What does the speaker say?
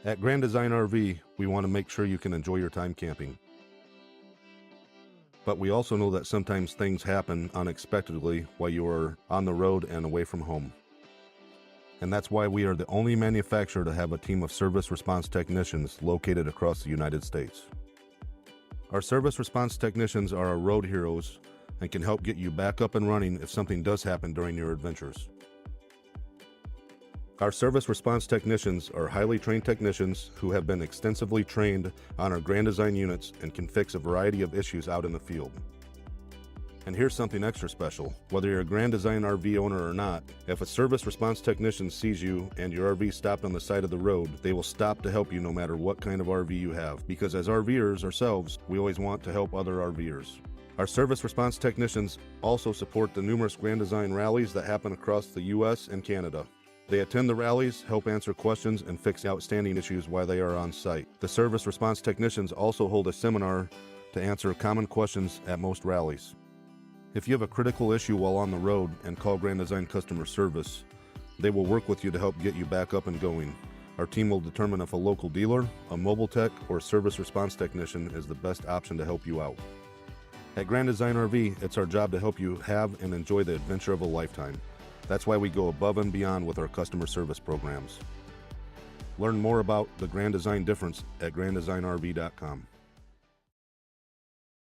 At Grand Design RV, we want to make sure you can enjoy your time camping. But we also know that sometimes things happen unexpectedly while you are on the road and away from home. And that's why we are the only manufacturer to have a team of service response technicians located across the United States. Our service response technicians are our road heroes and can help get you back up and running if something does happen during your adventures. Our service response technicians are highly trained technicians who have been extensively trained on our Grand Design units and can fix a variety of issues out in the field. And here's something extra special. Whether you're a Grand Design RV owner or not, if a service response technician sees you and your RV stopped on the side of the road, they will stop to help you no matter what kind of RV you have, because as RVers ourselves, we always want to help other RVers. Our service response technicians also support the numerous Grand Design rallies that happen across the US and Canada. They attend the rallies, help answer questions, and fix outstanding issues while they are on site. The service response technicians also hold a seminar to answer common questions at most rallies. If you have a critical issue while on the road and call Grand Design customer service, they will work with you to help get you back up and going. Our team will determine if a local dealer, a mobile tech, or a service response technician is the best option to help you out. At Grand Design RV, it's our job to help you have and enjoy the adventure of a lifetime. That's why we go above and beyond with our customer service programs. Learn more about the Grand Design difference at granddesignrv.com.